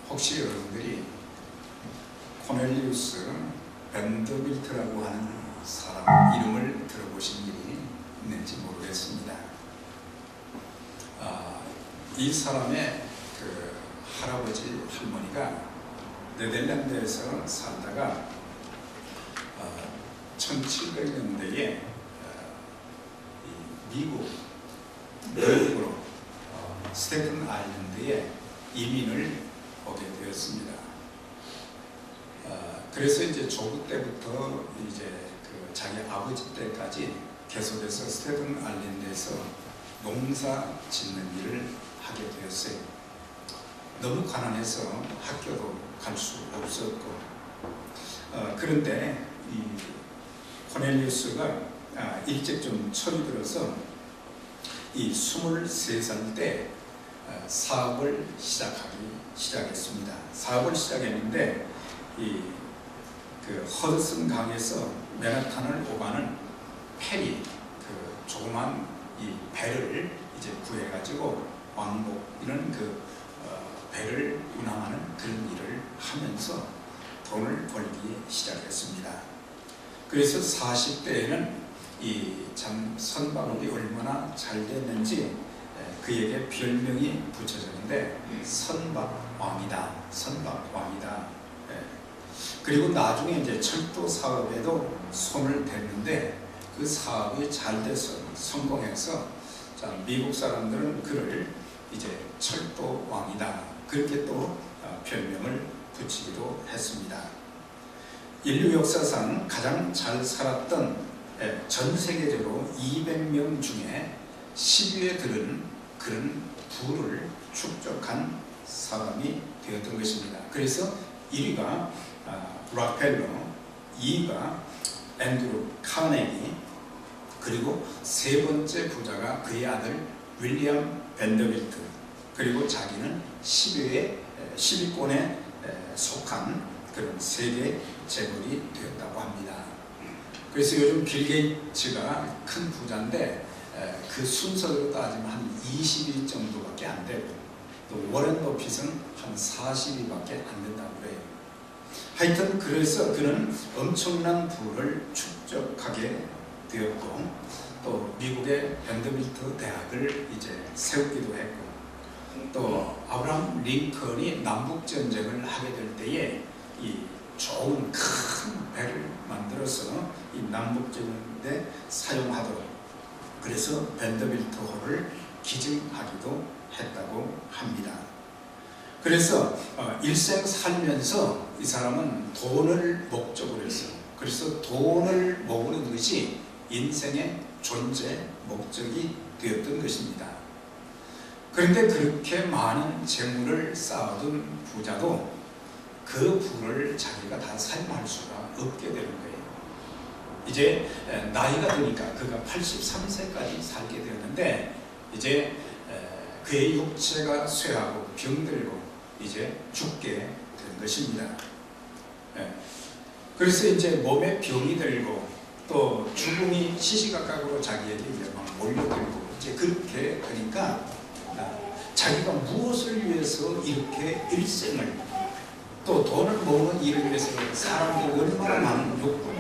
혹시 여러분들이 코넬리우스 밴더빌트라고 하는 사람 이름을 들어보신 일이 있는지 모르겠습니다. 이 사람의 그 할아버지 할머니가 네덜란드에서 살다가 1700년대에 미국으로 스테튼 아일랜드에 이민을 오게 되었습니다. 그래서 이제 조부 때부터 이제 그 자기 아버지 때까지 계속해서 스테튼 아일랜드에서 농사 짓는 일을 하게 되었어요. 너무 가난해서 학교도 갈 수 없었고, 그런데 이 코넬리우스가 일찍 좀 철이 들어서 이 23살 때 사업을 시작했습니다. 사업을 시작했는데 그 허드슨 강에서 맨하탄을 오가는 페리, 그 조그만 이 배를 이제 구해가지고 왕복 이런 그 배를 운항하는 그런 일을 하면서 돈을 벌기 시작했습니다. 그래서 40대에는 이 참 선박이 얼마나 잘 됐는지 그에게 별명이 붙여졌는데 선박왕이다. 선박왕이다. 그리고 나중에 이제 철도 사업에도 손을 댔는데 그 사업이 잘 돼서 성공해서 미국 사람들은 그를 이제 철도왕이다. 그렇게 또 별명을 붙이기도 했습니다. 인류 역사상 가장 잘 살았던 전 세계적으로 200명 중에 10위에 들은 그런 부를 축적한 사람이 되었던 것입니다. 그래서 1위가 락펠러, 2위가 앤드루 카네기, 그리고 세 번째 부자가 그의 아들 윌리엄 밴더빌트, 그리고 자기는 10위권에 속한 그런 세계 재벌이 되었다고 합니다. 그래서 요즘 빌 게이츠가 큰 부자인데 그 순서로 따지면 한 20위 정도밖에 안 되고, 또 워렌 버핏은 한 40위밖에 안 된다고 그래요. 하여튼 그래서 그는 엄청난 부를 축적하게 되었고, 또 미국의 밴더빌트 대학을 이제 세우기도 했고, 또 아브라함 링컨이 남북 전쟁을 하게 될 때에 이 좋은 큰 배를 만들어서 이 남북 전쟁에 사용하도록, 그래서 밴더빌트 호를 기증하기도 했다고 합니다. 그래서 일생 살면서 이 사람은 돈을 목적으로 했어요. 그래서 돈을 모으는 것이 인생의 존재 목적이 되었던 것입니다. 그런데 그렇게 많은 재물을 쌓아둔 부자도 그 부를 자기가 다 사용할 수가 없게 되는 거예요. 이제 나이가 드니까 그가 83세까지 살게 되었는데, 이제 그의 육체가 쇠하고 병들고 이제 죽게 된 것입니다. 그래서 이제 몸에 병이 들고 또 죽음이 시시각각으로 자기에게 이제 막 몰려들고, 이제 그렇게 되니까 자기가 무엇을 위해서 이렇게 일생을, 또 돈을 모으는 일을 위해서 사람들이 얼마나 많은 욕구를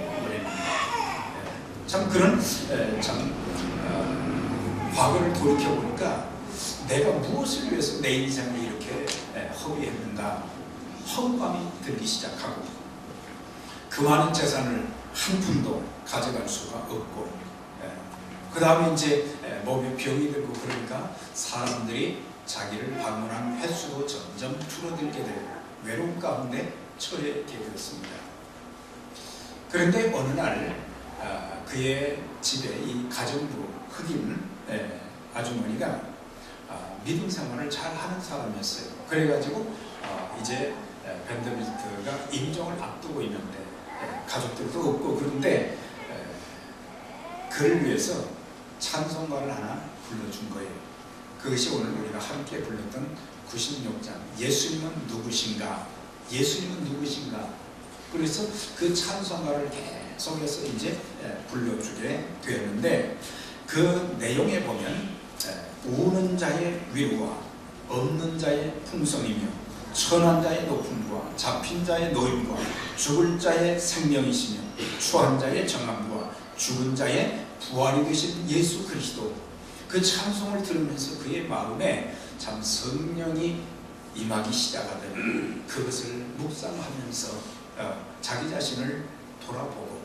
참 그런 과거를 돌이켜 보니까 내가 무엇을 위해서 내 인생을 이렇게 허비했는가, 허무감이 들기 시작하고, 그 많은 재산을 한 푼도 가져갈 수가 없고, 그 다음에 이제 몸에 병이 들고, 그러니까 사람들이 자기를 방문한 횟수도 점점 줄어들게 되고 외로움 가운데 처해 되었습니다. 그런데 어느 날 그의 집에 이 가정부 흑인 아주머니가 믿음 생활을 잘 하는 사람이었어요. 그래가지고 이제 밴더빌트가 임종을 앞두고 있는데 가족들도 없고, 그런데 그를 위해서 찬송가를 하나 불러준 거예요. 그것이 오늘 우리가 함께 불렀던 96장 예수님은 누구신가, 예수님은 누구신가. 그래서 그 찬송가를 계속해서 이제 불러주게 되었는데, 그 내용에 보면 우는 자의 위로와 없는 자의 풍성이며 천한 자의 높음과 잡힌 자의 노임과 죽을 자의 생명이시며 추한 자의 정함과 죽은 자의 부활이 되신 예수 그리스도, 그 찬송을 들으면서 그의 마음에 참 성령이 임하기 시작하더니 그것을 묵상하면서 자기 자신을 돌아보고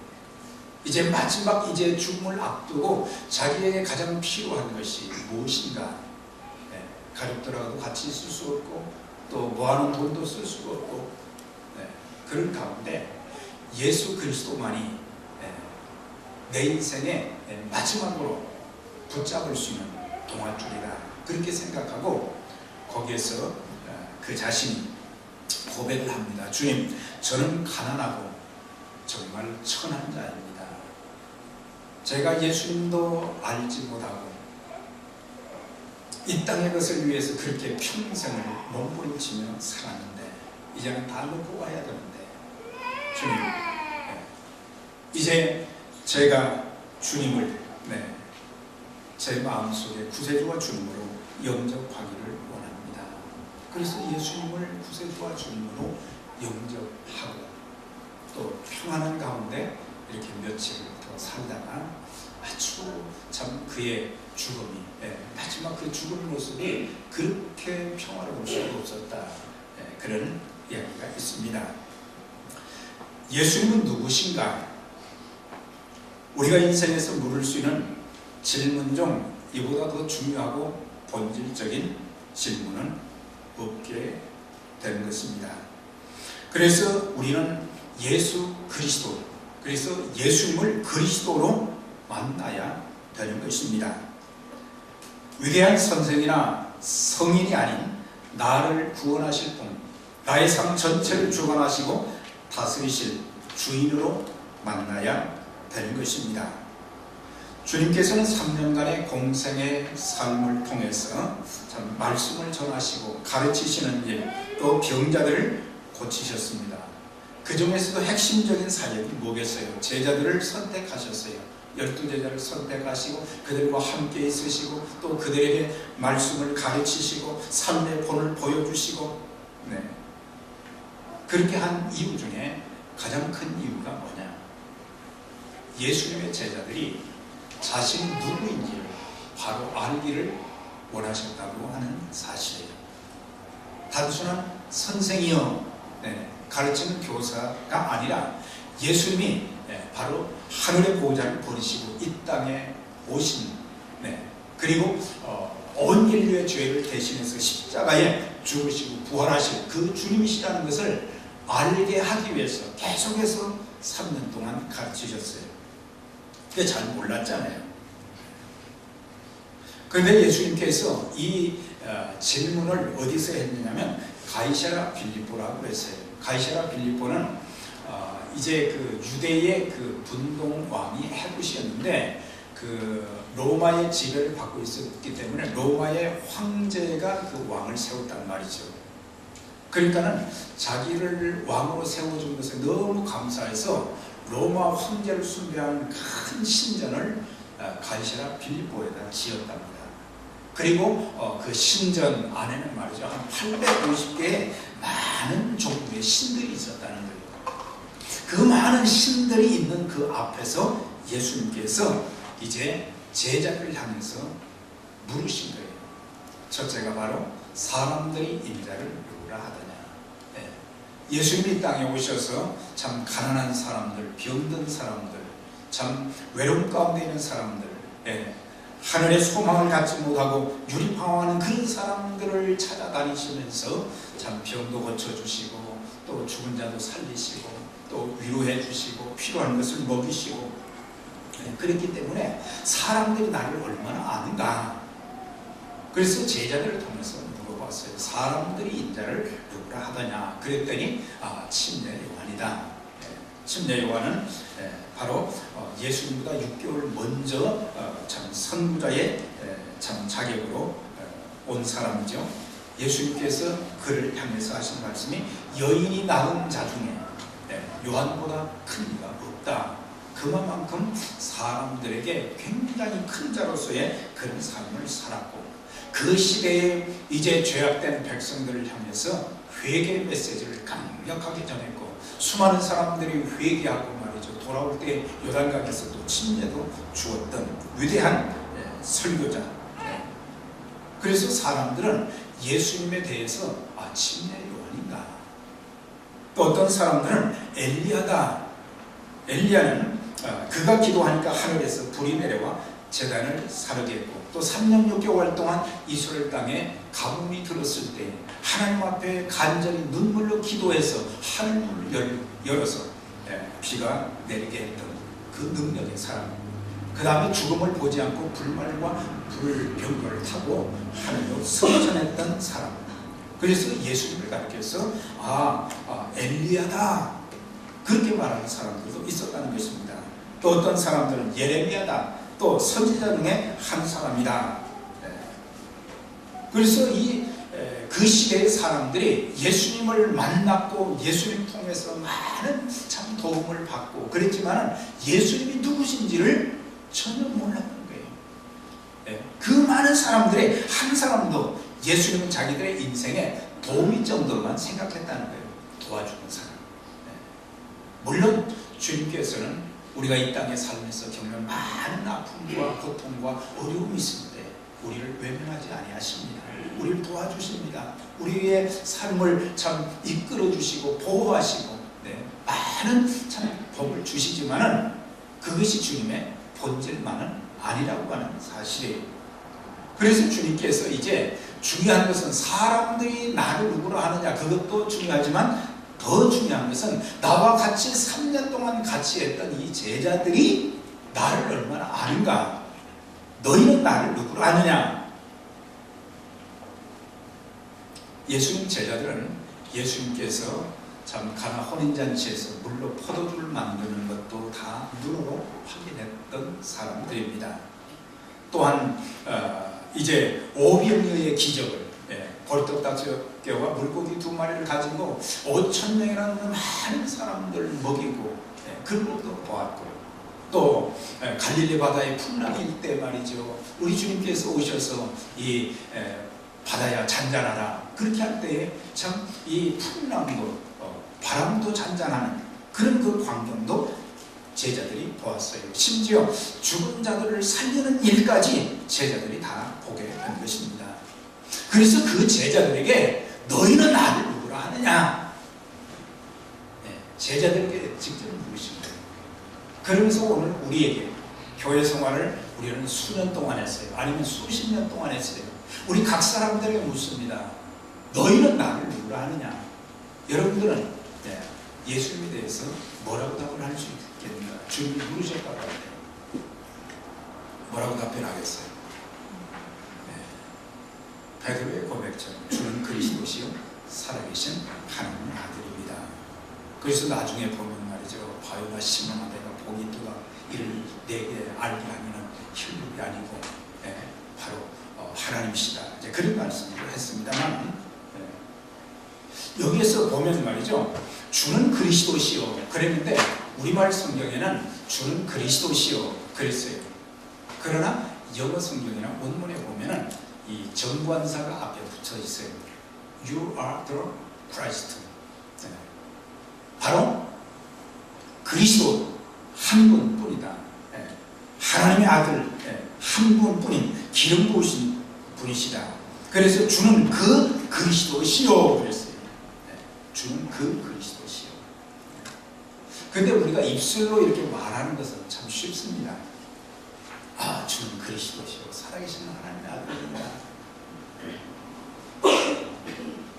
이제 마지막 이제 죽음을 앞두고 자기에게 가장 필요한 것이 무엇인가. 가족들하고도 같이 있을 수 없고 또 모아놓은 돈도 쓸 수가 없고 그런 가운데 예수 그리스도만이 내 인생의 마지막으로 붙잡을 수 있는 동아줄이다, 그렇게 생각하고 거기에서 그 자신이 고백을 합니다. 주님, 저는 가난하고 정말 천한 자입니다. 제가 예수님도 알지 못하고 이 땅의 것을 위해서 그렇게 평생을 몸부림치며 살았는데 이제는 다 놓고 와야 되는데 주님, 이제 제가 주님을 제 마음속에 구세주와 주님으로 영접하기를 원합니다. 그래서 예수님을 구세주와 주님으로 영접하고 또 평안한 가운데 이렇게 며칠을 더 살다가 아주 참 그의 죽음이 마지막 그 죽은 모습이 그렇게 평화로울 수가 없었다, 그런 이야기가 있습니다. 예수님은 누구신가? 우리가 인생에서 물을 수 있는 질문 중 이보다 더 중요하고 본질적인 질문은 없게 되는 것입니다. 그래서 우리는 예수 그리스도, 그래서 예수님을 그리스도로 만나야 되는 것입니다. 위대한 선생이나 성인이 아닌 나를 구원하실 분, 나의 삶 전체를 주관하시고 다스리실 주인으로 만나야 되는 것입니다. 주님께서는 3년간의 공생의 삶을 통해서 참 말씀을 전하시고 가르치시는 일, 또 병자들을 고치셨습니다. 그 중에서도 핵심적인 사역이 뭐겠어요? 제자들을 선택하셨어요. 12제자를 선택하시고 그들과 함께 있으시고 또 그들에게 말씀을 가르치시고 삶의 본을 보여주시고 그렇게 한 이유 중에 가장 큰 이유가 뭐냐? 예수님의 제자들이 자신이 누구인지를 바로 알기를 원하셨다고 하는 사실이에요. 단순한 선생이요 가르치는 교사가 아니라 예수님이 바로 하늘의 보호자를 버리시고 이 땅에 오신, 그리고 온 인류의 죄를 대신해서 십자가에 죽으시고 부활하신 그 주님이시라는 것을 알게 하기 위해서 계속해서 3년 동안 가르치셨어요. 그게 잘 몰랐잖아요. 그런데 예수님께서 이 질문을 어디서 했느냐면 가이사랴 빌립보라고 했어요. 가이사랴 빌립보는 이제 그 유대의 그 분동 왕이 헤롯이었는데 그 로마의 지배를 받고 있었기 때문에 로마의 황제가 그 왕을 세웠단 말이죠. 그러니까는 자기를 왕으로 세워준 것에 너무 감사해서 로마 황제를 숭배하는 큰 신전을 가이사랴 빌립보에다 지었답니다. 그리고 그 신전 안에는 말이죠, 한 850개의 많은 종류의 신들이 있었다는 거예요. 그 많은 신들이 있는 그 앞에서 예수님께서 이제 제자를 향해서 물으신 거예요. 첫째가 바로 사람들이 인자를 누구라 하더냐. 예수님이 땅에 오셔서 참 가난한 사람들, 병든 사람들, 참 외로움 가운데 있는 사람들, 하늘의 소망을 갖지 못하고 유리방황하는 그런 사람들을 찾아다니시면서 참 병도 고쳐주시고 또 죽은 자도 살리시고 또 위로해 주시고 필요한 것을 먹이시고 그랬기 때문에 사람들이 나를 얼마나 아는가. 그래서 제자들을 통해서 물어봤어요. 사람들이 인자를 누구라 하더냐. 그랬더니 침례 요한이다. 침례 요한은 바로 예수님보다 6개월 먼저 참 선구자의 참 자격으로 온 사람이죠. 예수님께서 그를 향해서 하신 말씀이 여인이 낳은 자 중에 요한보다 큰 이가 없다. 그만큼 사람들에게 굉장히 큰 자로서의 그런 삶을 살았고 그 시대에 이제 죄악된 백성들을 향해서 회개 메시지를 강력하게 전했고, 수많은 사람들이 회개하고 말이죠, 돌아올 때 요단강에서 또 침례도 주었던 위대한 설교자. 그래서 사람들은 예수님에 대해서 침례 요한인가, 또 어떤 사람들은 엘리야다. 엘리야는 그가 기도하니까 하늘에서 불이 내려와 재단을 사르게 했고, 또 3년 6개월 동안 이스라엘 땅에 가뭄이 들었을 때 하나님 앞에 간절히 눈물로 기도해서 하늘문을 열어서 비가 내리게 했던 그 능력의 사람. 그 다음에 죽음을 보지 않고 불말과 불병거를 타고 하늘로 승천했던 사람. 그래서 예수님을 가르쳐서 엘리야다 그렇게 말하는 사람들도 있었다는 것입니다. 또 어떤 사람들은 예레미야다, 또 선지자 중에 한 사람이다. 그래서 그 시대의 사람들이 예수님을 만났고 예수님 통해서 많은 참 도움을 받고 그랬지만 예수님이 누구신지를 전혀 몰랐던 거예요. 그 많은 사람들의 한 사람도 예수님은 자기들의 인생에 도움일 정도로만 생각했다는 거예요. 도와주는 사람. 물론 주님께서는 우리가 이 땅에 살면서 겪는 많은 아픔과 고통과 어려움이 있을 때 우리를 외면하지 아니하십니다. 우리를 도와주십니다. 우리의 삶을 참 이끌어 주시고 보호하시고 많은 참 복을 주시지만은 그것이 주님의 본질만은 아니라고 하는 사실이에요. 그래서 주님께서 이제 중요한 것은 사람들이 나를 누구로 하느냐, 그것도 중요하지만 더 중요한 것은 나와 같이 3년 동안 같이 했던 이 제자들이 나를 얼마나 아는가. 너희는 나를 누구로 아느냐. 예수님 제자들은 예수님께서 참 가나 혼인잔치에서 물로 포도주를 만드는 것도 다 눈으로 확인했던 사람들입니다. 또한 이제 오병이어의 기적을, 벌떡다섯개와 물고기 2마리를 가지고 5,000명이라는 많은 사람들 먹이고 그런 것도 보았고, 또 갈릴리 바다의 풍랑일 때 말이죠, 우리 주님께서 오셔서 이 바다야 잔잔하라 그렇게 할 때에 참 이 풍랑도 바람도 잔잔하는 그런 그 광경도 제자들이 보았어요. 심지어 죽은 자들을 살리는 일까지 제자들이 다 보게 된 것입니다. 그래서 그 제자들에게 너희는 나를 누구라 하느냐, 제자들에게 직접 물으신 거예요. 그러면서 오늘 우리에게 교회 생활을 우리는 수년 동안 했어요. 아니면 수십 년 동안 했어요. 우리 각 사람들에게 묻습니다. 너희는 나를 누구라 하느냐. 여러분들은 예수님에 대해서 뭐라고 답을 할 수 있겠는가? 주님이 물으셨다고 할 때 뭐라고 답변하겠어요? 베드로의 고백처럼 주는 그리스도시요 살아계신 하나님의 아들입니다. 그래서 나중에 보면 말이죠, 바요나 시몬아 내가 복이 있도다 이를 내게 알게 하면은 혈육이 아니고 바로 하나님이시다. 이제 그런 말씀을 했습니다만, 여기에서 보면 말이죠, 주는 그리스도시요 그랬는데 우리말 성경에는 주는 그리스도시요 그랬어요. 그러나 영어 성경이나 원문에 보면은 이 정관사가 앞에 붙여 있어요. You are the Christ. 바로 그리스도 한 분뿐이다. 하나님의 아들 한 분뿐인 기름 부으신 분이시다. 그래서 주는 그 그리스도시요 그랬어요. 주는 그 그리스도시요. 근데 우리가 입술로 이렇게 말하는 것은 참 쉽습니다. 주는 그리스도시요 살아계신 하나님의 아들입니다.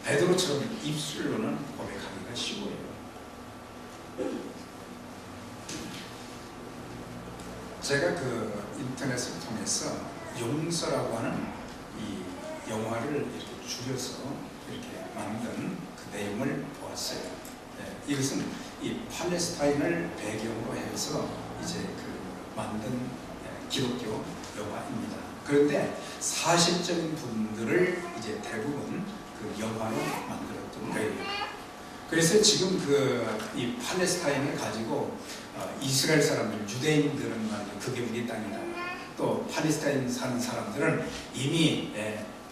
베드로처럼 입술로는 고백하기가 쉬워요. 제가 그 인터넷을 통해서 용서라고 하는 이 영화를 이렇게 줄여서 이렇게 만든 그 내용을 보았어요. 이것은 이 팔레스타인을 배경으로 해서 이제 그 만든 기독교 영화입니다. 그런데 사실적인 부분들을 이제 대부분 그 영화로 만들었던 거예요. 그래서 지금 이 팔레스타인을 가지고 이스라엘 사람들, 유대인들은 말이죠, 그게 우리 땅이다. 또 팔레스타인 사는 사람들은 이미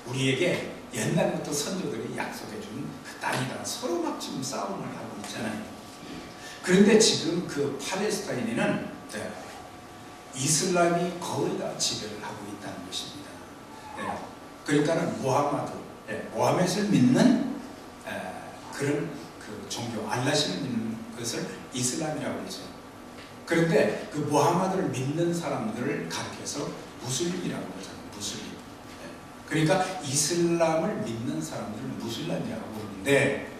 우리에게 옛날부터 선조들이 약속해 준 그 땅이다. 서로 막 지금 싸움을 하고 있잖아요. 그런데 지금 그 팔레스타인에는 이슬람이 거의 다 지배를 하고 있다는 것입니다. 그러니까는 모하мет을 믿는 그런 그 종교, 알라신을 믿는 것을 이슬람이라고 그러죠. 그런데 그 모하마드를 믿는 사람들을 가리켜서 무슬림이라고 그러잖아요. 무슬림. 그러니까 이슬람을 믿는 사람들을 무슬림이라고 부르는데,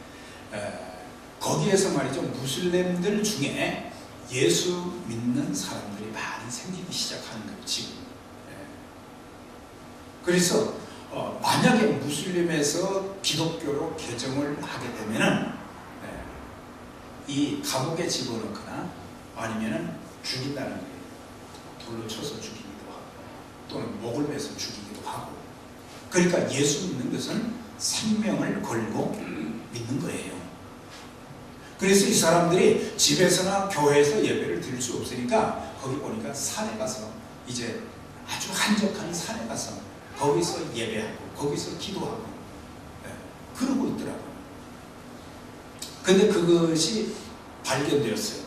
거기에서 말이죠, 무슬림들 중에 예수 믿는 사람들이 많이 생기기 시작하는 거예요, 지금. 그래서 만약에 무슬림에서 기독교로 개정을 하게 되면은 이 감옥에 집어넣거나 아니면은 죽인다는 거예요. 돌로 쳐서 죽이기도 하고 또는 목을 베서 죽이기도 하고. 그러니까 예수 믿는 것은 생명을 걸고 믿는 거예요. 그래서 이 사람들이 집에서나 교회에서 예배를 드릴 수 없으니까 거기 보니까 산에 가서, 이제 아주 한적한 산에 가서 거기서 예배하고 거기서 기도하고 그러고 있더라고요. 근데 그것이 발견되었어요.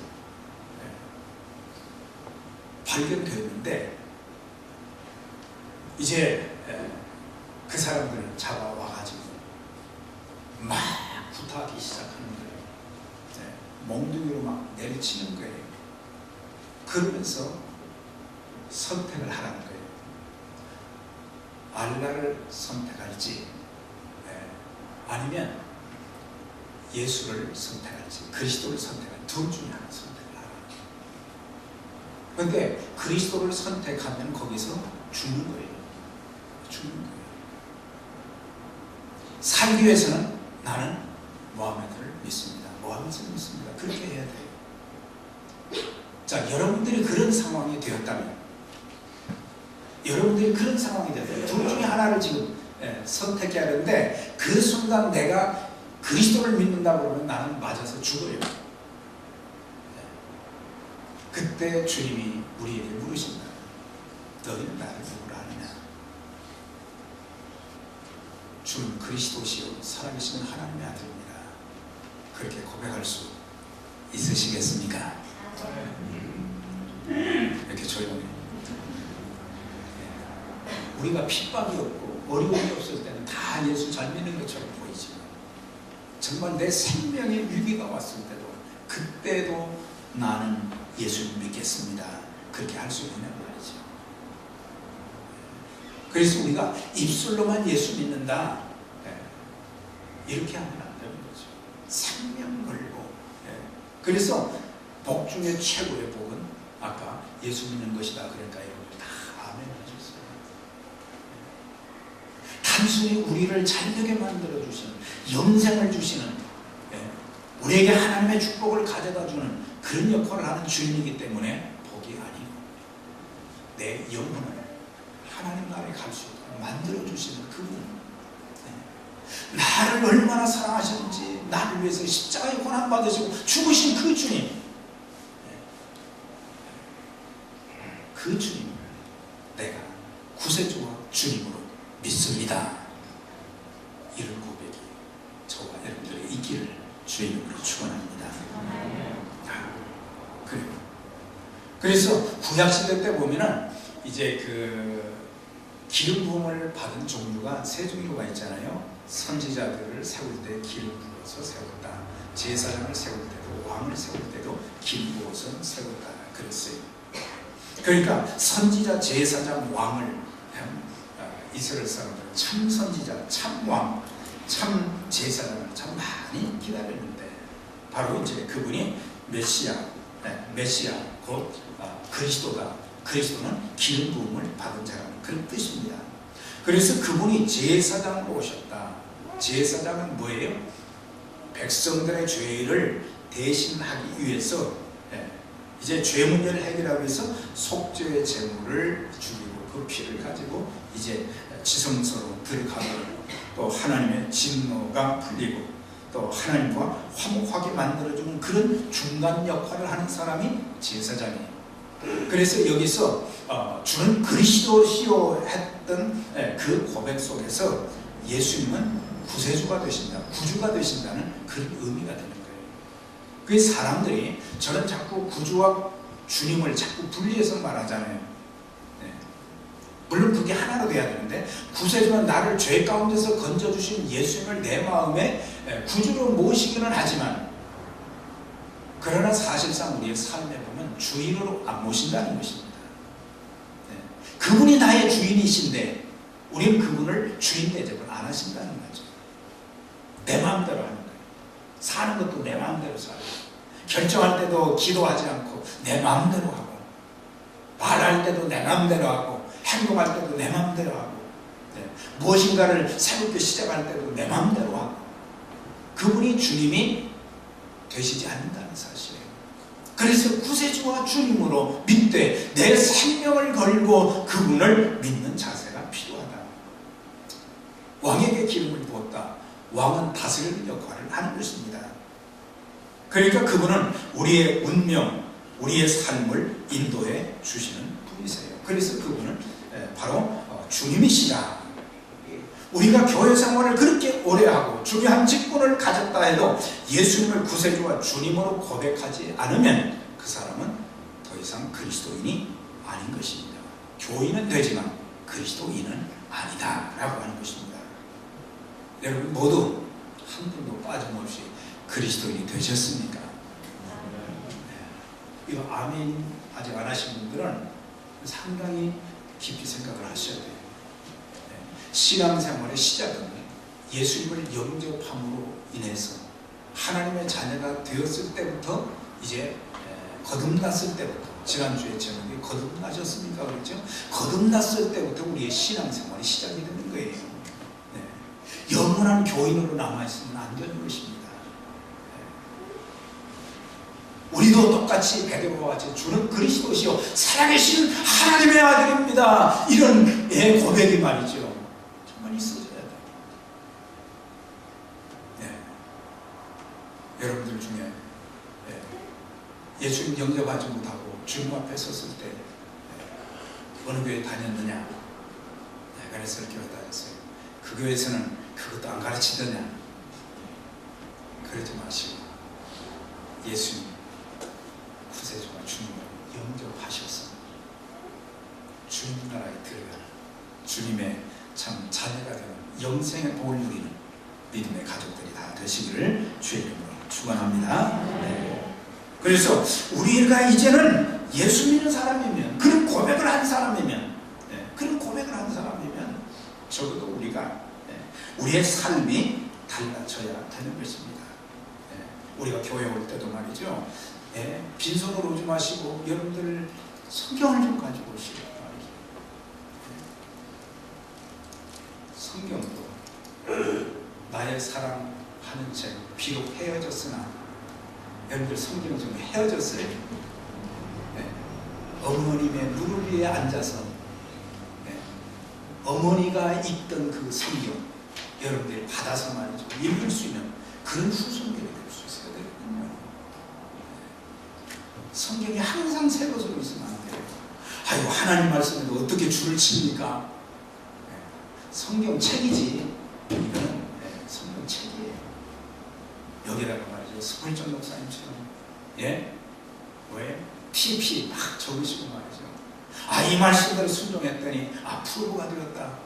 발견되었는데 이제 그 사람들을 잡아와가지고 막 구타하기 시작하는 거예요. 몽둥이로 막 내리치는 거예요. 그러면서 선택을 하라는 거예요. 알라를 선택할지 아니면 예수를 선택할지, 그리스도를 선택할지, 둘 중에 하나 선택을 하라. 그런데 그리스도를 선택하면 거기서 죽는 거예요. 죽는 거예요. 살기 위해서는 나는 모하메드를 믿습니다. 모하메드를 믿습니다. 그렇게 해야 돼요. 자, 여러분들이 그런 상황이 되었다면, 둘 중에 하나를 지금 선택해야 하는데, 그 순간 내가 그리스도를 믿는다 그러면 나는 맞아서 죽어요. 그때 주님이 우리에게 물으신다. 너희는 나를 누구라 하느냐? 주는 그리스도시요 살아계신 하나님의 아들입니다. 그렇게 고백할 수 있으시겠습니까? 이렇게 조용해. 우리가 핍박이 없고 어려움이 없을 때는 다 예수 잘 믿는 것처럼 보이지만, 정말 내 생명의 위기가 왔을 때도, 그때도 나는 예수를 믿겠습니다. 그렇게 할 수 있는 말이죠. 그래서 우리가 입술로만 예수 믿는다, 이렇게 하면 안 되는 거죠. 생명 걸고. 그래서 복 중에 최고의 복은 아까 예수 믿는 것이다. 그러니까 여러분들 다 아멘 하셨어요. 단순히 우리를 잘되게 만들어 주시는, 영생을 주시는, 우리에게 하나님의 축복을 가져다 주는 그런 역할을 하는 주님이기 때문에 복이 아니고, 내 영혼을 하나님 나라에 갈 수 있도록 만들어 주시는 그분, 나를 얼마나 사랑하셨는지, 나를 위해서 십자가에 고난 받으시고 죽으신 그 주님, 그 주님을 내가 구세주와 주님으로 믿습니다. 이런 고백이 저와 여러분들의 있기를 주의 이름으로 축원합니다. 그래서 구약시대 때 보면은 이제 그 기름 부음을 받은 종류가 세 종류가 있잖아요. 선지자들을 세울 때 기름 부어서 세웠다. 제사장을 세울 때도, 왕을 세울 때도 기름 부어서 세웠다 그랬어요. 그러니까 선지자, 제사장, 왕을 이스라엘 사람들은 참 선지자, 참 왕, 참 제사장을 참 많이 기다렸는데, 바로 이제 그분이 메시아 곧 그리스도다. 그리스도는 기름 부음을 받은 자라는 그런 뜻입니다. 그래서 그분이 제사장으로 오셨다. 제사장은 뭐예요? 백성들의 죄를 대신하기 위해서 이제 죄 문제를 해결하기 위해서 속죄의 제물을 죽이고 그 피를 가지고 이제 지성소로 들어가고, 또 하나님의 진노가 풀리고 또 하나님과 화목하게 만들어주는 그런 중간 역할을 하는 사람이 제사장이에요. 그래서 여기서 주는 그리스도시요 했던 그 고백 속에서 예수님은 구세주가 되신다, 구주가 되신다는 그런 의미가 되는 거예요. 그 사람들이 저는 자꾸 구주와 주님을 자꾸 분리해서 말하잖아요. 물론 그게 하나로 돼야 되는데, 구세주는 나를 죄 가운데서 건져주신 예수님을 내 마음에 구주로 모시기는 하지만, 그러나 사실상 우리의 삶에 보면 주인으로 안 모신다는 것입니다. 그분이 나의 주인이신데 우리는 그분을 주인 대접을 안 하신다는 거죠. 내 마음대로 하는 거예요. 사는 것도 내 마음대로 살아요. 결정할 때도 기도하지 않고 내 마음대로 하고, 말할 때도 내 마음대로 하고, 행동할 때도 내 마음대로 하고, 무엇인가를 새롭게 시작할 때도 내 마음대로 하고, 그분이 주님이 되시지 않는다는 사실이에요. 그래서 구세주와 주님으로 믿되 내 생명을 걸고 그분을 믿는 자세가 필요하다. 왕에게 기름을 부었다. 왕은 다스리는 역할을 하는 것입니다. 그러니까 그분은 우리의 운명, 우리의 삶을 인도해 주시는 분이세요. 그래서 그분은 바로 주님이시다. 우리가 교회 생활을 그렇게 오래 하고 중요한 직분을 가졌다 해도 예수님을 구세주와 주님으로 고백하지 않으면 그 사람은 더 이상 그리스도인이 아닌 것입니다. 교인은 되지만 그리스도인은 아니다 라고 하는 것입니다. 여러분 모두 한 분도 빠짐없이 그리스도인이 되셨습니까? 이거 아멘 아직 안 하신 분들은 상당히 깊이 생각을 하셔야 돼요. 신앙생활의 시작은 예수님을 영접함으로 인해서 하나님의 자녀가 되었을 때부터, 이제 거듭났을 때부터, 지난주에 제목이 거듭나셨습니까? 그렇죠? 거듭났을 때부터 우리의 신앙생활이 시작이 되는 거예요. 영원한 교인으로 남아있으면 안 되는 것입니다. 우리도 똑같이 베드로와 같이 주는 그리스도시요 살아계신 하나님의 아들입니다, 이런 고백이 말이죠. 정말 있어져야 돼요. 여러분들 중에 예수님 영접하지 못하고 주님 앞에 섰을 때 어느 교회 다녔느냐? 그래서 교회 다녔어요. 그 교회에서는 그것도 안 가르치더냐? 그러지 마시고 예수님 구세주와 주님을 영접하셔서 주님 나라에 들어가는, 주님의 참 자녀가 되는, 영생의 복을 누리는 믿음의 가족들이 다 되시기를 주의 이름으로 축원합니다. 그래서 우리가 이제는 예수 믿는 사람이면, 그런 고백을 한 사람이면, 그런 고백을 한 사람이면 적어도 우리가 우리의 삶이 달라져야 되는 것입니다. 우리가 교회 올 때도 말이죠, 빈손으로 오지 마시고 여러분들 성경을 좀 가지고 오시고 말이죠. 성경도 나의 사랑하는 책, 비록 헤어졌으나, 여러분들 성경 좀 헤어졌어요? 어머님의 무릎 위에 앉아서 어머니가 읽던 그 성경 여러분들이 받아서 말이죠, 읽을 수 있는 그런 후손들이 될 수 있어야 되거든요. 성경이 항상 새로워지고 있으면 안 돼요. 아이고 하나님 말씀에도 어떻게 줄을 칩니까? 성경 책이지, 이거는 성경 책이에요. 여기다가 말이죠, 스펄전 목사님처럼 왜 TP 막 적으시고 말이죠, 이 말씀대로 순종했더니 프로가 되었다,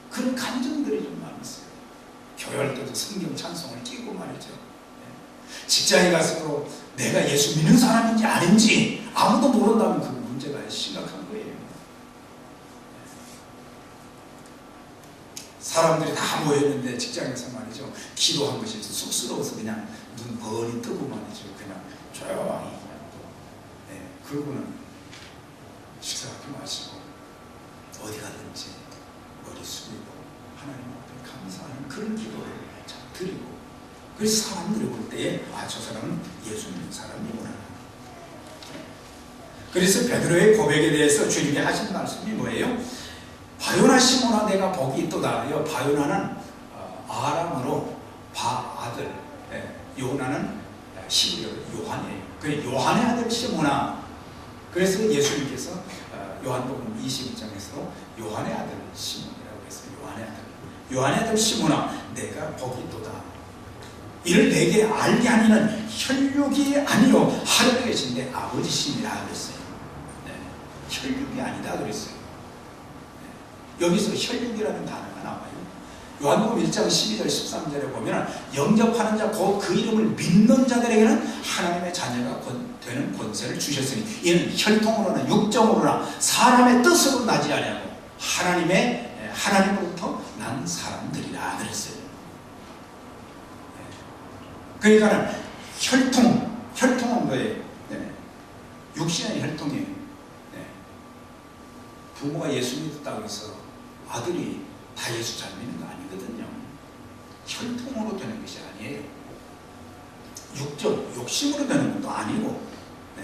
그런 감정들이 좀 많았어요. 교회 할 때도 성경 찬송을 끼고 말이죠. 직장에 가서도 내가 예수 믿는 사람인지 아닌지 아무도 모른다면 그 문제가 심각한 거예요. 사람들이 다 모였는데 직장에서 말이죠, 기도한 것이 쑥스러워서 그냥 눈 번이 뜨고 말이죠, 그냥 조용히 그러고는 식사하지 마시고 어디 가든지 머리 숙이고 하나님 앞에 감사하는 그런 기도를 참 드리고, 그래서 사람들이 볼 때에 저 사람은 예수 믿는 사람이구나. 그래서 베드로의 고백에 대해서 주님이 하신 말씀이 뭐예요? 바요나 시몬아 내가 복이 있도다. 바요나는 아람어로 아들, 요나는 히브리어로 요한이에요. 그래 요한의 아들 시몬아. 그래서 예수님께서 요한복음 22장에서 요한의 아들 시몬이라고 했어요. 요한의 아들 시몬아, 내가 복이 있도다. 이를 내게 알게 하니는 혈육이 아니요 하늘에 계신 내 아버지시니라 그랬어요. 네. 혈육이 아니다 그랬어요. 네. 여기서 혈육이라는 단어가 나와요. 요한복음 1장 12절 13절에 보면 영접하는 자 곧 그 이름을 믿는 자들에게는 하나님의 자녀가 되는 권세를 주셨으니 이는 혈통으로나 육정으로나 사람의 뜻으로 나지 아니하고 하나님으로부터 난 사람들이라 그랬어요. 그러니까 혈통은 뭐예요? 네. 육신의 혈통이에요. 네. 부모가 예수 믿었다고 해서 아들이 다 예수 잘 믿는 거 아니거든요. 혈통으로 되는 것이 아니에요. 욕심으로 되는 것도 아니고, 네.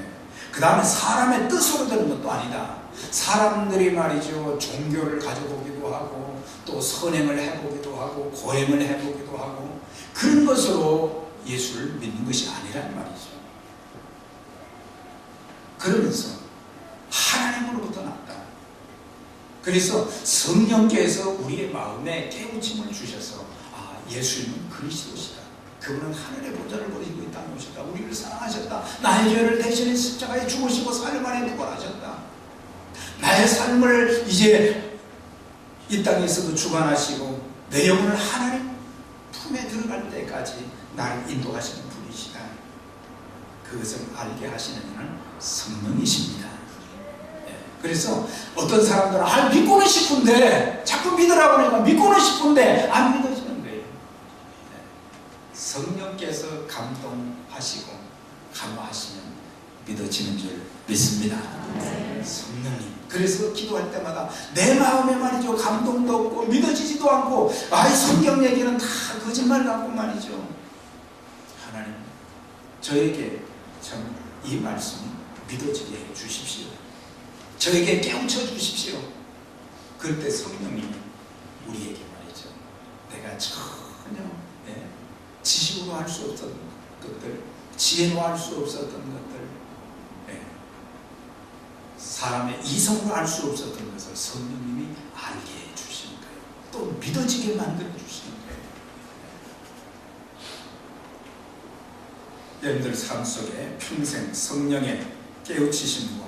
그 다음에 사람의 뜻으로 되는 것도 아니다. 사람들이 말이죠, 종교를 가져보기도 하고 또 선행을 해보기도 하고 고행을 해보기도 하고 그런 것으로 예수를 믿는 것이 아니란 말이죠. 그러면서 하나님으로부터 났다. 그래서 성령께서 우리의 마음에 깨우침을 주셔서 예수님은 그리스도시다. 그분은 하늘의 보좌를 버리시고 이 땅에 오셨다. 우리를 사랑하셨다. 나의 죄를 대신해 십자가에 죽으시고 사흘 만에 부활하셨다. 나의 삶을 이제 이 땅에서도 주관하시고 내 영혼을 하나님 품에 들어갈 때까지 나를 인도하시는 분이시다. 그것을 알게 하시는 이는 성령이십니다. 그래서 어떤 사람들은 믿고는 싶은데 자꾸 믿으라고 하니까 믿고는 싶은데 안 믿어지는 거예요. 성령께서 감동하시고 감화하시면 믿어지는 줄 믿습니다. 성령님. 그래서 기도할 때마다 내 마음에 말이죠, 감동도 없고 믿어지지도 않고 성경 얘기는 다 거짓말 같고 말이죠. 하나님, 저에게 참 이 말씀이 믿어지게 해 주십시오. 저에게 깨우쳐 주십시오. 그럴 때 성령님이 우리에게 말이죠, 내가 전혀 지식으로 할 수 없었던 것들, 지혜로 할 수 없었던 것들, 사람의 이성으로 알 수 없었던 것을 성령님이 알게 해주시는 거예요. 또 믿어지게 만들어 주시는 거예요. 여러분들 삶 속에 평생 성령의 깨우치심과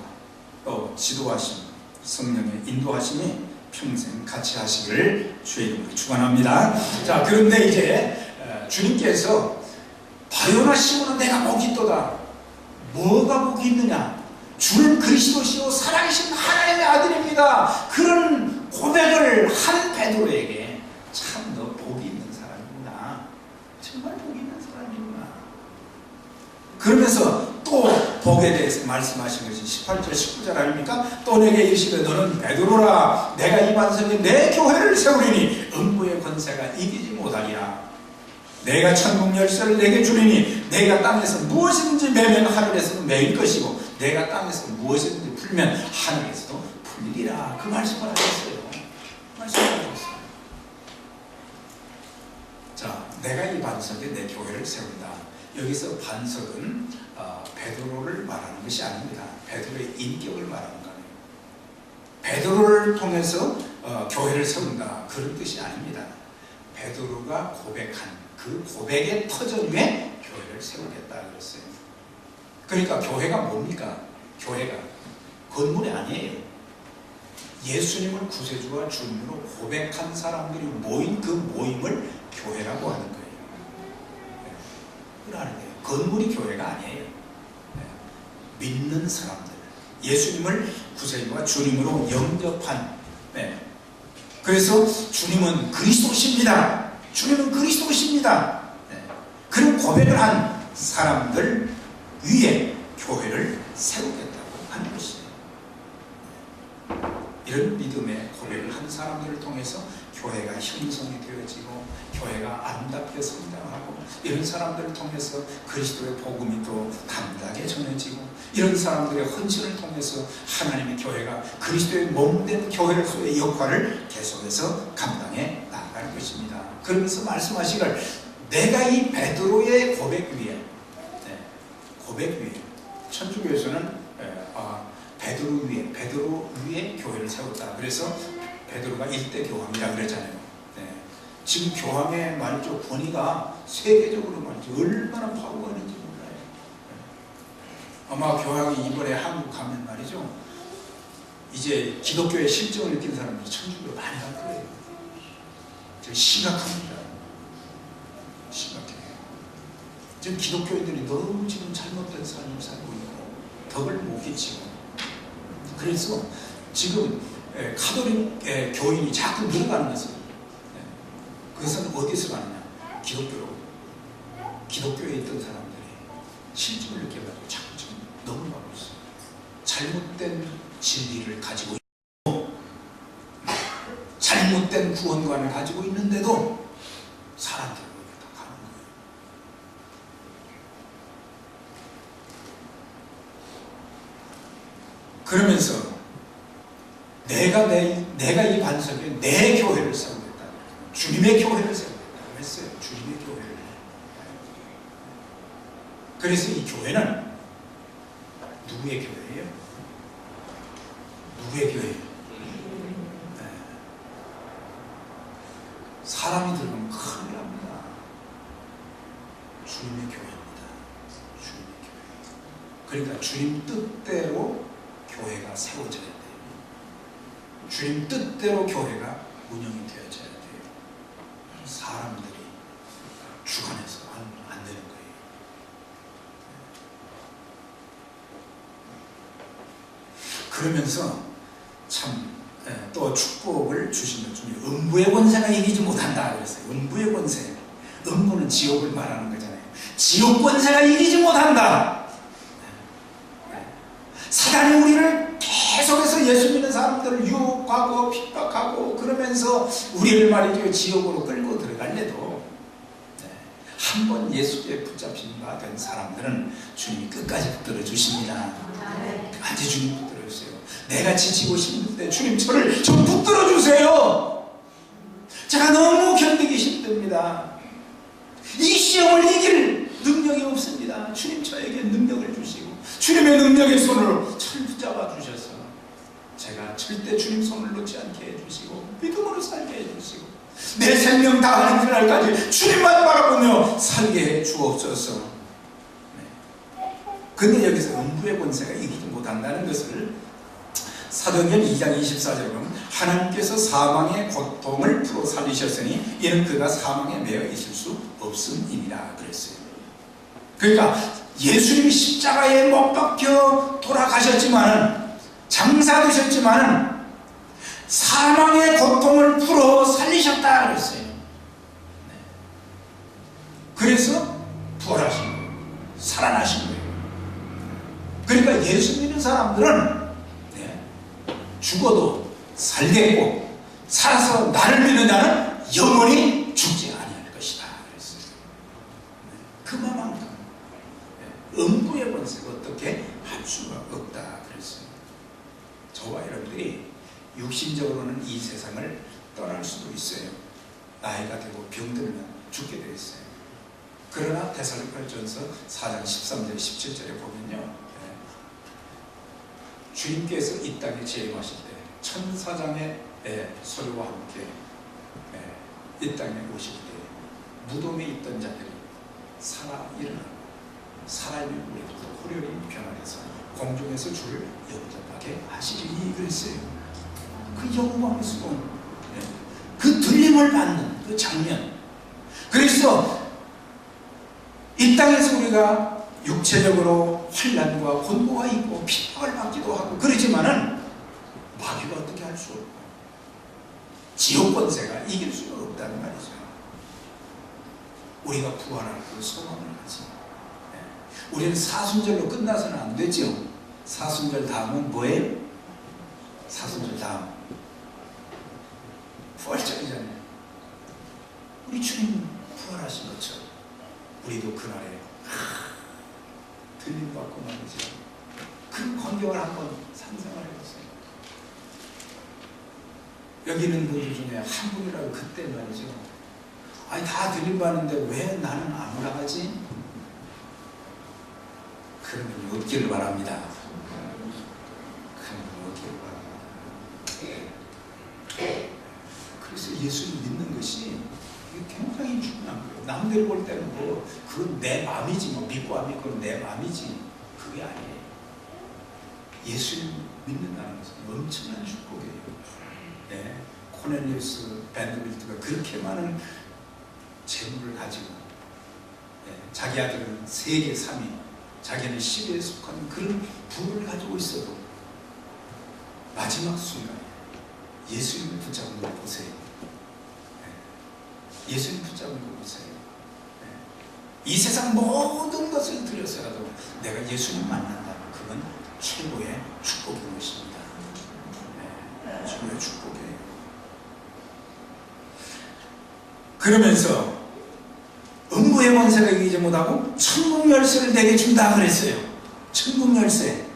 또 지도하심, 성령의 인도하심이 평생 같이 하시기를 주의 이름으로 축원합니다. 자, 그런데 이제 주님께서 바요나 시몬아, 내가 복이 있도다. 뭐가 복이 있느냐? 주는 그리스도시요 살아계신 하나님의 아들입니다. 그런 고백을 한 베드로에게 참 너 복이 있는 사람이구나. 정말 복이 있는 사람이구나. 그러면서 또 복에 대해서 말씀하신 것이 18절 19절 아닙니까? 또 내게 이르시되 너는 베드로라. 내가 이 반석에 내 교회를 세우리니 음부의 권세가 이기지 못하리라. 내가 천국 열쇠를 내게 주리니 내가 땅에서 무엇이든지 매면 하늘에서도 매일 것이고 내가 땅에서 무엇이든지 풀면 하늘에서도 풀리리라. 그 말씀을 하셨어요. 자, 내가 이 반석에 내 교회를 세운다. 여기서 반석은 베드로를 말하는 것이 아닙니다. 베드로의 인격을 말하는 거예요. 베드로를 통해서 교회를 세운다, 그런 뜻이 아닙니다. 베드로가 고백한 그 고백의 터전 위에 교회를 세우겠다 그랬어요. 그러니까 교회가 뭡니까? 교회가 건물이 아니에요. 예수님을 구세주와 주님으로 고백한 사람들이 모인 그 모임을 교회라고 하는 거예요. 그걸 아는 거예요. 건물이 교회가 아니에요. 믿는 사람들, 예수님을 구세주와 주님으로 영접한, 그래서 주님은 그리스도십니다. 주님은 그리스도십니다. 그런 고백을 한 사람들 위에 교회를 세우겠다고 하는 것이에요. 이런 믿음의 고백을 한 사람들을 통해서 교회가 형성이 되어지고 교회가 아름답게 성장하고 이런 사람들을 통해서 그리스도의 복음이 또 담대하게 전해지고 이런 사람들의 헌신을 통해서 하나님의 교회가 그리스도의 몸된 교회로서의 역할을 계속해서 감당해 나갈 것입니다. 그러면서 말씀하시길 내가 이 베드로의 고백 위에 천주교에서는 베드로 위에 교회를 세웠다. 그래서 베드로가 일대 교황이라 그랬잖아요. 네. 지금 교황의 말이죠, 권위가 세계적으로 말이죠, 얼마나 파워가 있는지 몰라요. 네. 아마 교황이 이번에 한국 가면 말이죠, 이제 기독교의 실정을 느낀 사람들이 천주교로 많이 갈 거예요. 심각합니다. 심각해요. 지금 기독교인들이 너무 지금 잘못된 삶을 살고 있고 덕을 못 끼치고, 그래서 지금 카톨릭 교인이 자꾸 늘어가는 것은, 그것은 어디서 가느냐? 기독교로. 기독교에 있던 사람들이 실증을 느껴가지고 자꾸 지금 넘어가고 있어요. 잘못된 진리를 가지고 있고 잘못된 구원관을 가지고 있는데도 사람들을 다 가는 거예요. 그러면서 내가 이 반석에 내 교회를 세우겠다. 주님의 교회를 세우겠다 했어요. 주님의 교회를. 그래서 이 교회는 누구의 교회예요? 누구의 교회예요? 네. 사람이 들으면 큰일 납니다. 주님의 교회입니다. 주님의 교회. 그러니까 주님 뜻대로 교회가 세워져야 돼요. 주님 뜻대로 교회가 운영이 되어져야 돼요. 사람들이 주관해서 안 되는 거예요. 그러면서 참 또 축복을 주신 것 중에 음부의 권세가 이기지 못한다 그랬어요. 음부의 권세. 음부는 지옥을 말하는 거잖아요. 지옥 권세가 이기지 못한다. 사단이 우리를 계속해서 예수 믿는 사람들을 유혹하고 핍박하고 그러면서 우리를 말이죠, 지옥으로 끌고 들어갈래도 한 번 예수께 붙잡힌 바 된 사람들은 주님이 끝까지 붙들어 주십니다. 끝까지 주님 붙들어 주세요. 내가 지치고 힘들 때 주님 저를 좀 붙들어 주세요. 제가 너무 견디기 힘듭니다. 이 시험을 이길 능력이 없습니다. 주님 저에게 능력을 주시고 주님의 능력의 손으로 저를 붙잡아 주셔서 제가 절대 주님 손을 놓지 않게 해주시고 믿음으로 살게 해주시고 내 생명 다하는 그날까지 주님만 바라보며 살게 해 주옵소서. 근데 여기서 음부의 권세가 이기지 못한다는 것을 사도행전 2장 24절에 보면 하나님께서 사망의 고통을 풀어 살리셨으니 이는 그가 사망에 매여 있을 수 없음이니라 그랬어요. 그러니까 예수님이 십자가에 못 박혀 돌아가셨지만 장사되셨지만 사망의 고통을 풀어 살리셨다 그랬어요. 그래서 부활하신 거예요. 살아나신 거예요. 그러니까 예수 믿는 사람들은 죽어도 살겠고 살아서 나를 믿는 자는 영원히 죽지 아니할 것이다 그랬어요. 그만큼 음부의 권세가 어떻게 할 수가 없다 그랬어요. 저와 여러분들이 육신적으로는 이 세상을 떠날 수도 있어요. 나이가 되고 병들면 죽게 되어 있어요. 그러나 데살로니가전서 4장 13절 17절에 보면요, 주님께서 이 땅에 재림하실 때 천사장의 소리와 함께 이 땅에 오실 때 무덤에 있던 자들이 살아 일어나고 살아있는 우리들도 호련히 변화해서 공중에서 주를 영접하게 하시리니 그랬어요. 그 영광의 수고, 그 들림을 받는 그 장면. 그래서 이 땅에서 우리가 육체적으로 환난과 곤고가 있고 핍박을 받기도 하고 그러지만은 마귀가 어떻게 할 수 없고 지옥 권세가 이길 수가 없다는 말이죠. 우리가 부활할 그 소망을 가지고 우리는 사순절로 끝나서는 안 되죠. 사순절 다음은 뭐예요? 사순절 다음 부활절이잖아요. 우리 주님 부활하신 것처럼 우리도 그날에 들림받고 말이죠. 그 광경을 한번 상상을 해보세요. 여기 있는 분들 중에 한 분이라도 그때 말이죠, 아니 다 들림받는데 왜 나는 안 올라가지? 그런 분이 없기를 바랍니다. 그런 분이 없기를 바랍니다. 예수를 믿는 것이 굉장히 중요한 거예요. 남들이 볼 때는 뭐 그건 내 마음이지, 뭐 믿고 안 믿고는 내 마음이지, 그게 아니에요. 예수를 믿는다는 것은 엄청난 축복이에요. 네. 코넬리우스 밴드빌트가 그렇게 많은 재물을 가지고, 네. 자기 아들은 세계 3위, 자기는 10위에 속한 그런 부를 가지고 있어도 마지막 순간 예수님을 붙잡은 걸 보세요. 네. 예수님 붙잡은 걸 보세요. 네. 이 세상 모든 것을 들여서라도 내가 예수님 만난다면 그건 최고의 축복인 것입니다. 네. 최고의 축복이에요. 그러면서 음부의 권세가 이기지 못하고 천국 열쇠를 내게 준다 그랬어요. 천국 열쇠.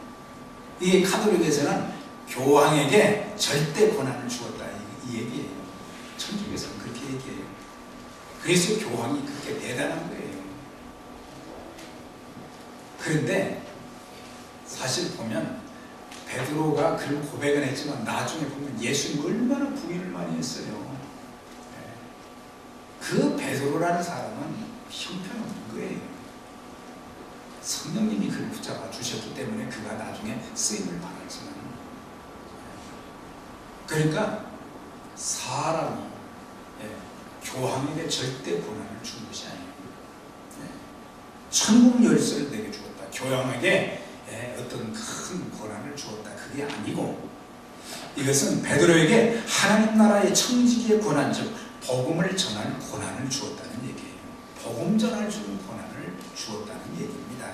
이게 가톨릭에서는 교황에게 절대 권한을 주었다, 이 얘기예요. 천주교에서는 그렇게 얘기해요. 그래서 교황이 그렇게 대단한 거예요. 그런데 사실 보면 베드로가 그런 고백을 했지만 나중에 보면 예수님 얼마나 부인을 많이 했어요. 그 베드로라는 사람은 형편없는 거예요. 성령님이 그를 붙잡아 주셨기 때문에 그가 나중에 쓰임을 받았지만, 그러니까 사람이 교황에게 절대 권한을 준 것이 아니에요. 천국 열쇠를 내게 주었다, 교황에게 어떤 큰 권한을 주었다, 그게 아니고 이것은 베드로에게 하나님 나라의 청지기의 권한, 즉 복음을 전할 권한을 주었다는 얘기예요. 복음 전할 주는 권한을 주었다는 얘기입니다.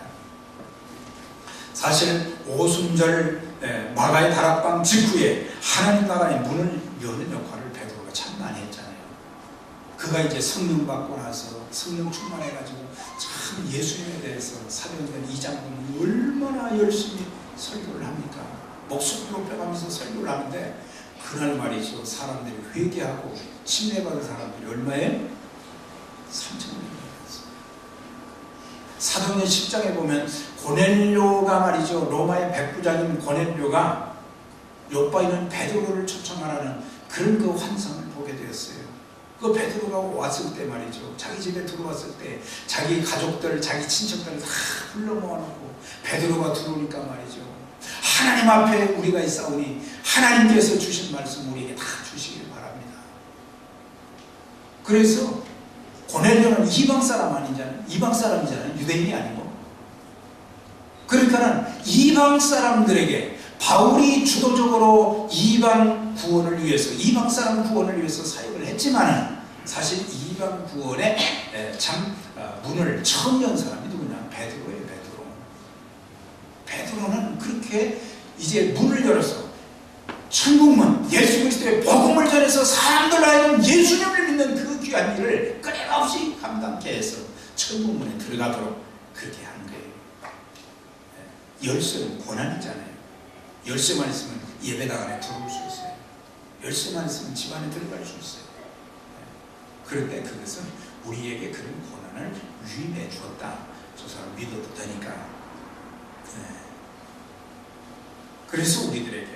사실 오순절 마가의 다락방 직후에 하나님 나라의 문을 여는 역할을 베드로가 참 많이 했잖아요. 그가 이제 성령 받고 나서 성령 충만해가지고 참 예수님에 대해서 사도행전 2장 보면 얼마나 열심히 설교를 합니까? 목숨 높여가면서 설교를 하는데 그날 말이죠, 사람들이 회개하고 침례받은 사람들이 얼마에? 3,000명이었어요. 사도행전 10장에 보면 고넬료가 말이죠, 로마의 백부장인 고넬료가 요빠 있는 베드로를 초청하라는 그런 그 환상을 보게 되었어요. 그 베드로가 왔을 때 말이죠, 자기 집에 들어왔을 때 자기 가족들, 자기 친척들을 다 불러 모아놓고 베드로가 들어오니까 말이죠, 하나님 앞에 우리가 있사오니 하나님께서 주신 말씀 우리에게 다 주시길 바랍니다. 그래서 고넬료는 이방 사람 아니잖아요. 이방 사람이잖아요. 유대인이 아니고. 그러니까 이방 사람들에게 바울이 주도적으로 이방 구원을 위해서, 이방 사람 구원을 위해서 사역을 했지만 사실 이방 구원의 참 문을 처음 연 사람이 누구냐? 베드로예요. 베드로는 그렇게 이제 문을 열어서 천국문, 예수 그리스도의 복음을 전해서 사람들 하여금 예수님을 믿는 그 귀한 일을 끊임없이 감당케 해서 천국문에 들어가도록 그렇게 한 거예요. 열쇠는 권한이잖아요. 열쇠만 있으면 예배당 안에 들어올 수 있어요. 열쇠만 있으면 집 안에 들어갈 수 있어요. 그런데 그것은 우리에게 그런 권한을 위임해 주었다. 저 사람 믿어도 되니까. 그래서 우리들에게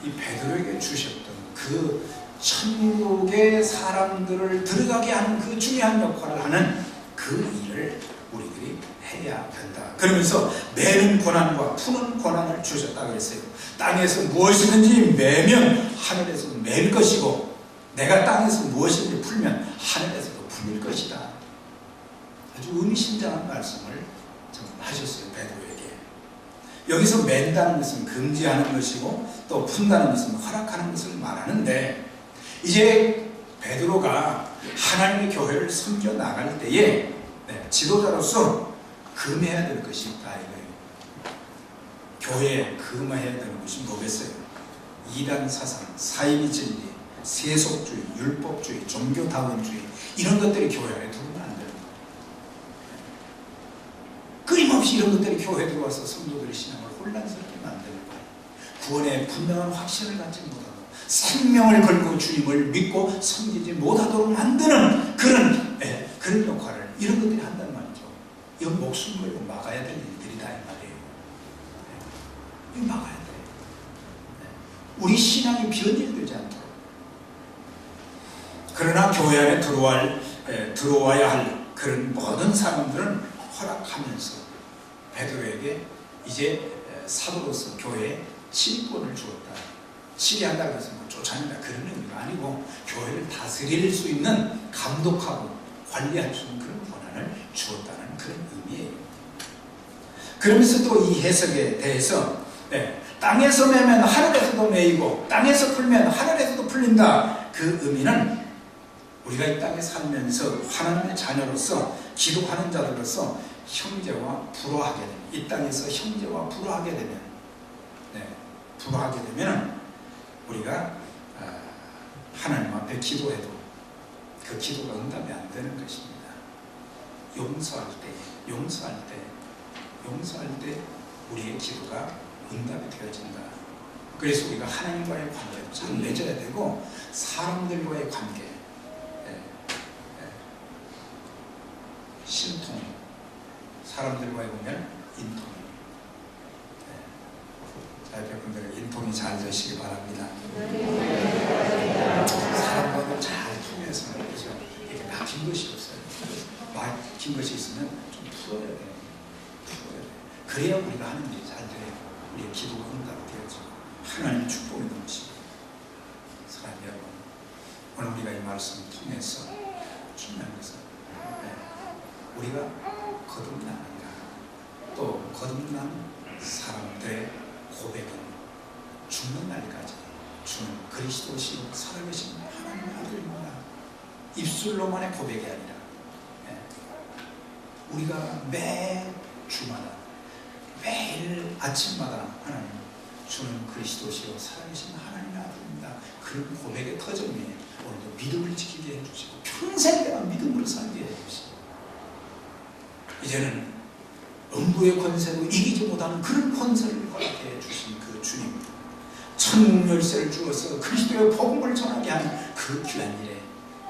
이 베드로에게 주셨던 그 천국의 사람들을 들어가게 하는 그 중요한 역할을 하는 그 일을 우리들이 해야 된다. 그러면서 매는 권한과 푸는 권한을 주셨다 그랬어요. 땅에서 무엇이든지 매면 하늘에서도 맬 것이고, 내가 땅에서 무엇이든지 풀면 하늘에서도 풀릴 것이다. 아주 의미심장한 말씀을 하셨어요, 베드로에게. 여기서 맨다는 것은 금지하는 것이고 또 푼다는 것은 허락하는 것을 말하는데, 이제 베드로가 하나님의 교회를 섬겨 나갈 때에 지도자로서 금해야 될 것이 있다 이거예요. 교회에 금해야 되는 것이 뭐겠어요? 이단 사상, 사이비 진리, 세속주의, 율법주의, 종교다원주의, 이런 것들이 교회 안에 들어오면 안 돼요. 끊임없이 이런 것들이 교회에 들어와서 성도들의 신앙을 혼란스럽게 만드는 거예요. 구원에 분명한 확신을 갖지 못하고 생명을 걸고 주님을 믿고 섬기지 못하도록 만드는 그런 역할을 이런 것들이 한단 말이죠. 이건 목숨 걸고 막아야 될 일들이다 이 말이에요. 이거 막아야 돼요. 우리 신앙이 변질되지 않도록. 그러나 교회 안에 들어와야 할 그런 모든 사람들은 허락하면서 베드로에게 이제 사도로서 교회에 침입권을 주었다. 치리한다고 해서 뭐 쫓아낸다 그런 의미가 아니고 교회를 다스릴 수 있는, 감독하고 관리할 수 있는 그런 권한을 주었다는 그런 의미예요. 그러면서 또 이 해석에 대해서 땅에서 매면 하늘에서도 매이고 땅에서 풀면 하늘에서도 풀린다. 그 의미는 우리가 이 땅에 살면서 하나님의 자녀로서 기도하는 자들로서 형제와 불화하게 되면, 이 땅에서 형제와 불화하게 되면, 불화하게 되면 우리가 하나님 앞에 기도해도 그 기도가 응답이 안 되는 것입니다. 용서할 때 우리의 기도가 응답이 되어진다. 그래서 우리가 하나님과의 관계도 잘 맺어야 되고, 사람들과의 관계, 신통, 사람들과의 보면 인통. 자, 여러분들 인통이 잘 되시기 바랍니다. 사람과도 잘 통해서, 그렇죠? 이렇게 막힌 것이 없어요. 막힌 것이 있으면 좀 풀어야 돼요. 그래야 우리가 하는 일이 잘 돼요. 우리의 기도가 응답이 되어지고 하나님의 축복이 넘치고. 사랑하는 여러분, 오늘 우리가 이 말씀을 통해서 중요한 것은 우리가 거듭납니다. 또 거듭난 사람들의 고백은 죽는 날까지 주는 그리스도시요 살아계신 하나님의 아들입니다. 입술로만의 고백이 아니라 우리가 매 주마다, 매일 아침마다 하나님 주는 그리스도시요 살아계신 하나님의 아들입니다. 그런 고백의 터전이 오늘도 믿음을 지키게 해주시고 평생 내가 믿음으로 살게 해주시고, 이제는 음부의 권세로 이기지 못하는 그런 권세를 허락해 주신 그 주님, 천국 열쇠를 주어서 그리스도의 복음을 전하게 하는 그 귀한 일에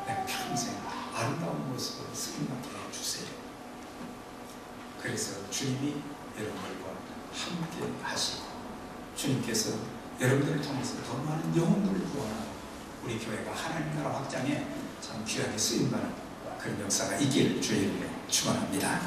내가 평생 아름다운 모습으로 쓰임받게 해주세요. 그래서 주님이 여러분들과 함께 하시고, 주님께서 여러분들을 통해서 더 많은 영혼들을 구원하고 우리 교회가 하나님 나라 확장에 참 귀하게 쓰임받는 그런 역사가 있기를 주의 이름으로 축원합니다.